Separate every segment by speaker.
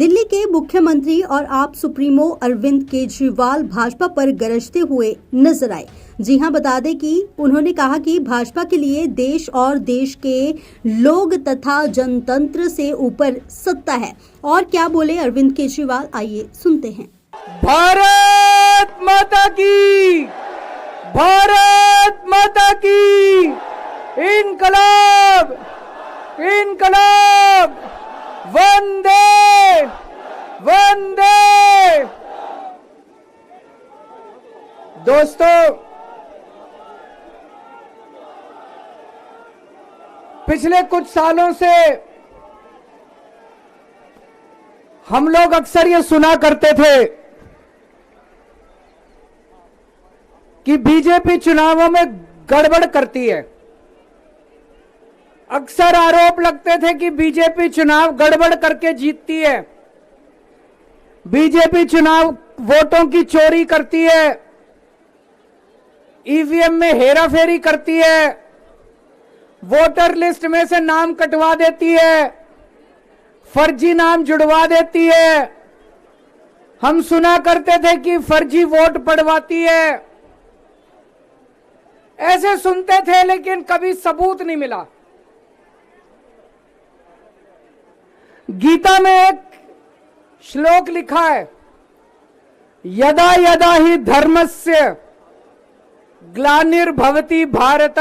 Speaker 1: दिल्ली के मुख्यमंत्री और आप सुप्रीमो अरविंद केजरीवाल भाजपा पर गरजते हुए नजर आए। जी हां, बता दें कि उन्होंने कहा कि भाजपा के लिए देश और देश के लोग तथा जनतंत्र से ऊपर सत्ता है। और क्या बोले अरविंद केजरीवाल, आइए सुनते हैं।
Speaker 2: भारत माता की, भारत माता की, इनकलाब, इनकलाब, वंदे वंदे। दोस्तों, पिछले कुछ सालों से हम लोग अक्सर ये सुना करते थे कि बीजेपी चुनावों में गड़बड़ करती है। अक्सर आरोप लगते थे कि बीजेपी चुनाव गड़बड़ करके जीतती है, बीजेपी चुनाव वोटों की चोरी करती है, ईवीएम में हेराफेरी करती है, वोटर लिस्ट में से नाम कटवा देती है, फर्जी नाम जुड़वा देती है। हम सुना करते थे कि फर्जी वोट पड़वाती है। ऐसे सुनते थे, लेकिन कभी सबूत नहीं मिला। गीता में एक श्लोक लिखा है, यदा यदा ही धर्मस्य ग्लानिर्भवति भारत।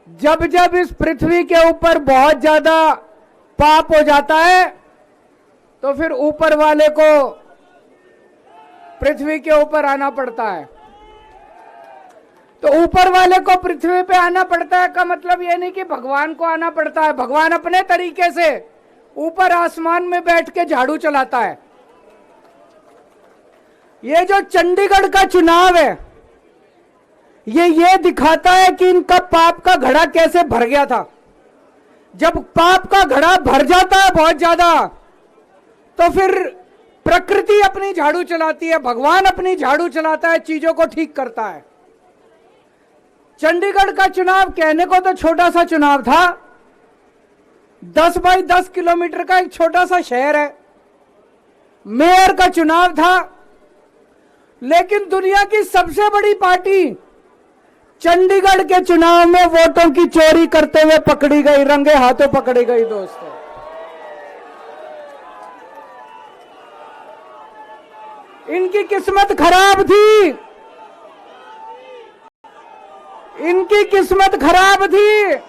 Speaker 2: जब जब इस पृथ्वी के ऊपर बहुत ज्यादा पाप हो जाता है तो फिर ऊपर वाले को पृथ्वी के ऊपर आना पड़ता है। तो ऊपर वाले को पृथ्वी पे आना पड़ता है का मतलब यह नहीं कि भगवान को आना पड़ता है। भगवान अपने तरीके से ऊपर आसमान में बैठ के झाड़ू चलाता है। ये जो चंडीगढ़ का चुनाव है, ये दिखाता है कि इनका पाप का घड़ा कैसे भर गया था। जब पाप का घड़ा भर जाता है बहुत ज्यादा, तो फिर प्रकृति अपनी झाड़ू चलाती है, भगवान अपनी झाड़ू चलाता है, चीजों को ठीक करता है। चंडीगढ़ का चुनाव कहने को तो छोटा सा चुनाव था, 10 बाई 10 किलोमीटर का एक छोटा सा शहर है, मेयर का चुनाव था। लेकिन दुनिया की सबसे बड़ी पार्टी चंडीगढ़ के चुनाव में वोटों की चोरी करते हुए पकड़ी गई, रंगे हाथों पकड़ी गई। दोस्तों, इनकी किस्मत खराब थी, इनकी किस्मत खराब थी।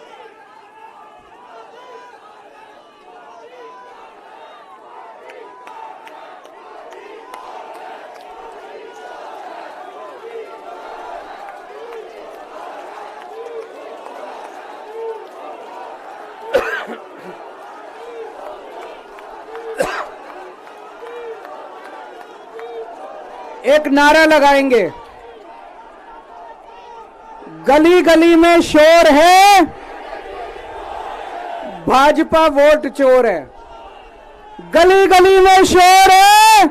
Speaker 2: एक नारा लगाएंगे, गली गली में शोर है, भाजपा वोट चोर है। गली गली में शोर है,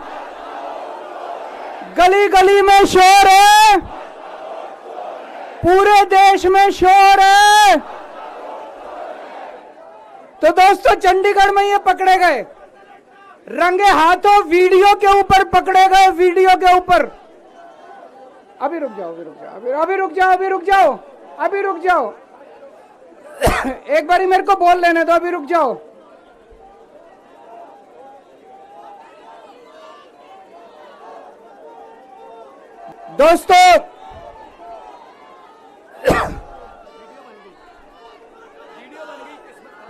Speaker 2: गली गली में शोर है, पूरे देश में शोर है। तो दोस्तों, चंडीगढ़ में ये पकड़े गए, रंगे हाथों वीडियो के ऊपर पकड़े गए, वीडियो के ऊपर। अभी रुक जाओ, अभी रुक जाओ, अभी रुक जाओ, अभी रुक जाओ, अभी रुक जाओ। एक बारी मेरे को बोल लेने दो, अभी रुक जाओ। दोस्तों,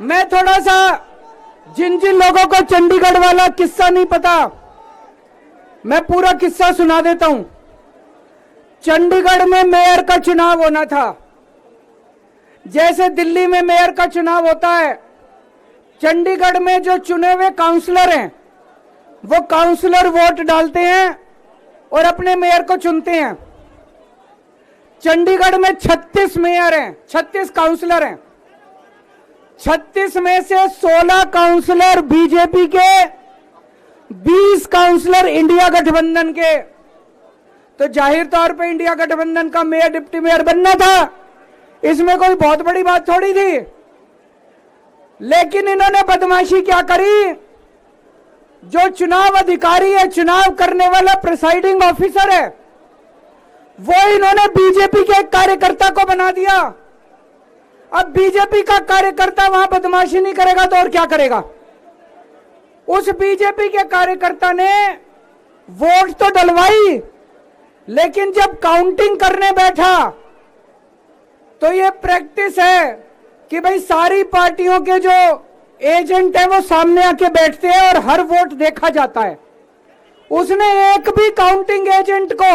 Speaker 2: मैं थोड़ा सा जिन जिन लोगों को चंडीगढ़ वाला किस्सा नहीं पता, मैं पूरा किस्सा सुना देता हूं। चंडीगढ़ में मेयर का चुनाव होना था, जैसे दिल्ली में मेयर का चुनाव होता है। चंडीगढ़ में जो चुने हुए काउंसलर हैं, वो काउंसलर वोट डालते हैं और अपने मेयर को चुनते हैं। चंडीगढ़ में 36 मेयर हैं, 36 काउंसलर हैं। 36 में से 16 काउंसलर बीजेपी के, 20 काउंसलर इंडिया गठबंधन के। तो जाहिर तौर पे इंडिया गठबंधन का मेयर डिप्टी मेयर बनना था, इसमें कोई बहुत बड़ी बात थोड़ी थी। लेकिन इन्होंने बदमाशी क्या करी, जो चुनाव अधिकारी है, चुनाव करने वाला प्रिसाइडिंग ऑफिसर है, वो इन्होंने बीजेपी के एक कार्यकर्ता को बना दिया। अब बीजेपी का कार्यकर्ता वहां बदमाशी नहीं करेगा तो और क्या करेगा? उस बीजेपी के कार्यकर्ता ने वोट तो डलवाई, लेकिन जब काउंटिंग करने बैठा तो ये प्रैक्टिस है कि भाई सारी पार्टियों के जो एजेंट है वो सामने आके बैठते हैं और हर वोट देखा जाता है। उसने एक भी काउंटिंग एजेंट को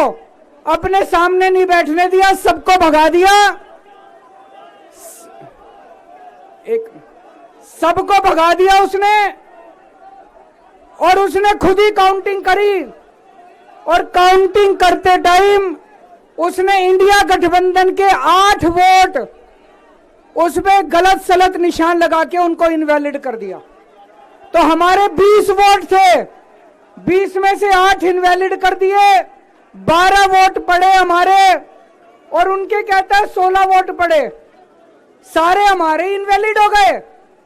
Speaker 2: अपने सामने नहीं बैठने दिया, सबको भगा दिया। सबको भगा दिया उसने, और उसने खुद ही काउंटिंग करी। और काउंटिंग करते टाइम उसने इंडिया गठबंधन के 8 वोट उसमें गलत सलत निशान लगा के उनको इनवैलिड कर दिया। तो हमारे 20 वोट थे, 20 में से 8 इनवैलिड कर दिए, 12 वोट पड़े हमारे, और उनके कहता है 16 वोट पड़े। सारे हमारे इनवैलिड हो गए।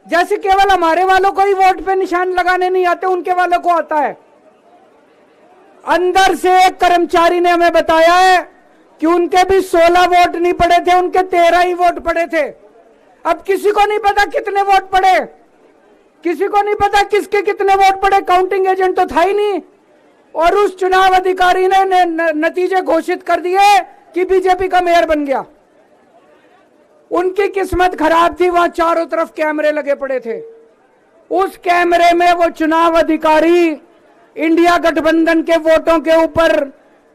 Speaker 2: जैसे केवल हमारे वालों को ही वोट पे निशान लगाने नहीं आते, उनके वालों को आता है। अंदर से एक कर्मचारी ने हमें बताया है कि उनके भी 16 वोट नहीं पड़े थे, उनके 13 ही वोट पड़े थे। अब किसी को नहीं पता कितने वोट पड़े, किसी को नहीं पता किसके कितने वोट पड़े, काउंटिंग एजेंट तो था ही नहीं। और उस चुनाव अधिकारी ने नतीजे घोषित कर दिए कि बीजेपी का मेयर बन गया। उनकी किस्मत खराब थी, वहां चारों तरफ कैमरे लगे पड़े थे। उस कैमरे में वो चुनाव अधिकारी इंडिया गठबंधन के वोटों के ऊपर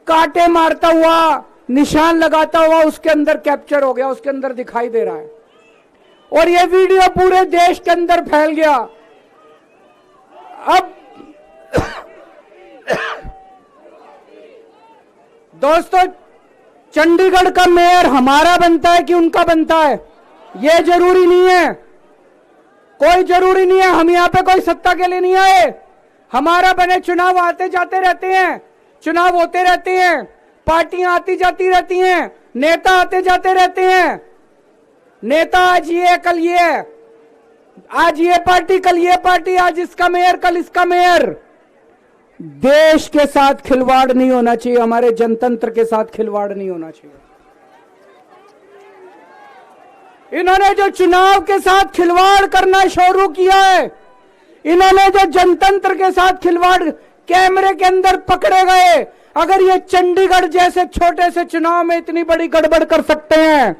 Speaker 2: कांटे मारता हुआ, निशान लगाता हुआ उसके अंदर कैप्चर हो गया, उसके अंदर दिखाई दे रहा है। और ये वीडियो पूरे देश के अंदर फैल गया। अब दोस्तों, चंडीगढ़ का मेयर हमारा बनता है कि उनका बनता है, ये जरूरी नहीं है, कोई जरूरी नहीं है। हम यहां पे कोई सत्ता के लिए नहीं आए। हमारा बने, चुनाव आते जाते रहते हैं, चुनाव होते रहते हैं, पार्टियां आती जाती रहती हैं, नेता आते जाते रहते हैं। नेता आज ये कल ये, आज ये पार्टी कल ये पार्टी, आज इसका मेयर कल इसका मेयर। देश के साथ खिलवाड़ नहीं होना चाहिए, हमारे जनतंत्र के साथ खिलवाड़ नहीं होना चाहिए। इन्होंने जो चुनाव के साथ खिलवाड़ करना शुरू किया है, इन्होंने जो जनतंत्र के साथ खिलवाड़, कैमरे के अंदर पकड़े गए। अगर ये चंडीगढ़ जैसे छोटे से चुनाव में इतनी बड़ी गड़बड़ कर सकते हैं,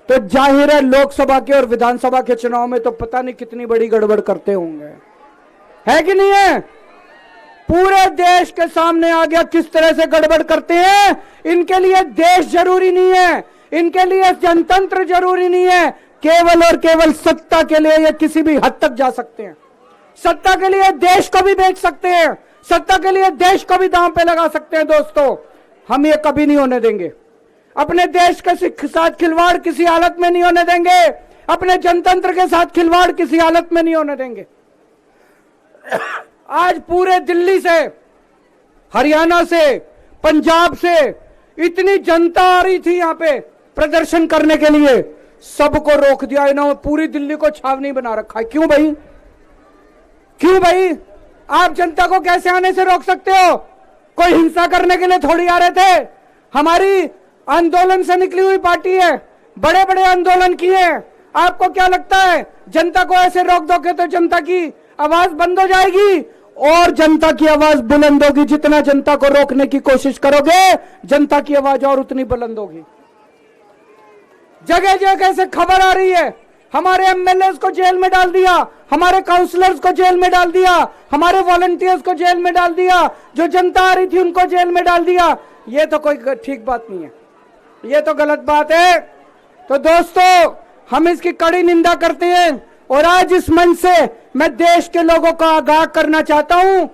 Speaker 2: तो जाहिर है लोकसभा के और विधानसभा के चुनाव में तो पता नहीं कितनी बड़ी गड़बड़ करते होंगे, है कि नहीं है? पूरे देश के सामने आ गया किस तरह से गड़बड़ करते हैं। इनके लिए देश जरूरी नहीं है, इनके लिए जनतंत्र जरूरी नहीं है, केवल और केवल सत्ता के लिए ये किसी भी हद तक जा सकते हैं। सत्ता के लिए देश को भी बेच सकते हैं, सत्ता के लिए देश को भी दांव पे लगा सकते हैं। दोस्तों, हम ये कभी नहीं होने देंगे। अपने देश के साथ खिलवाड़ किसी हालत में नहीं होने देंगे, अपने जनतंत्र के साथ खिलवाड़ किसी हालत में नहीं होने देंगे। आज पूरे दिल्ली से, हरियाणा से, पंजाब से इतनी जनता आ रही थी यहां पे प्रदर्शन करने के लिए, सबको रोक दिया इन्होंने। पूरी दिल्ली को छावनी बना रखा है। क्यों भाई? क्यों भाई? आप जनता को कैसे आने से रोक सकते हो? कोई हिंसा करने के लिए थोड़ी आ रहे थे। हमारी आंदोलन से निकली हुई पार्टी है, बड़े बड़े आंदोलन किए। आपको क्या लगता है जनता को ऐसे रोक दोगे तो जनता की आवाज बंद हो जाएगी? और जनता की आवाज बुलंद होगी। जितना जनता को रोकने की कोशिश करोगे, जनता की आवाज और उतनी बुलंद होगी। जगह जगह से खबर आ रही है, हमारे एमएलए को जेल में डाल दिया, हमारे काउंसलर्स को जेल में डाल दिया, हमारे वॉलंटियर्स को जेल में डाल दिया, जो जनता आ रही थी उनको जेल में डाल दिया। ये तो कोई ठीक बात नहीं है, ये तो गलत बात है। तो दोस्तों, हम इसकी कड़ी निंदा करते हैं। और आज इस मंच से मैं देश के लोगों को आगाह करना चाहता हूं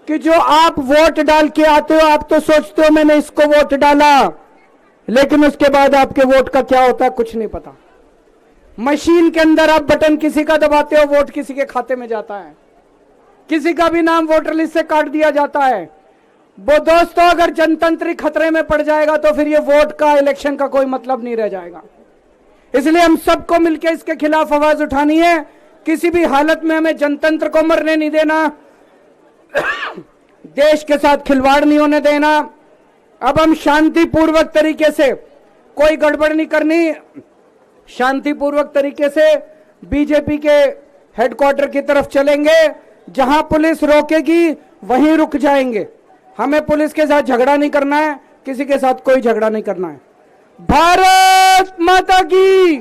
Speaker 2: कि जो आप वोट डाल के आते हो, आप तो सोचते हो मैंने इसको वोट डाला, लेकिन उसके बाद आपके वोट का क्या होता है कुछ नहीं पता। मशीन के अंदर आप बटन किसी का दबाते हो, वोट किसी के खाते में जाता है, किसी का भी नाम वोटर लिस्ट से काट दिया जाता है। वो दोस्तों, अगर जनतंत्र खतरे में पड़ जाएगा तो फिर ये वोट का, इलेक्शन का कोई मतलब नहीं रह जाएगा। इसलिए हम सबको मिलकर इसके खिलाफ आवाज उठानी है। किसी भी हालत में हमें जनतंत्र को मरने नहीं देना। देश के साथ खिलवाड़ नहीं होने देना। अब हम शांतिपूर्वक तरीके से, कोई गड़बड़ नहीं करनी, शांतिपूर्वक तरीके से बीजेपी के हेडक्वार्टर की तरफ चलेंगे। जहां पुलिस रोकेगी वहीं रुक जाएंगे। हमें पुलिस के साथ झगड़ा नहीं करना है, किसी के साथ कोई झगड़ा नहीं करना है। भारत माता की।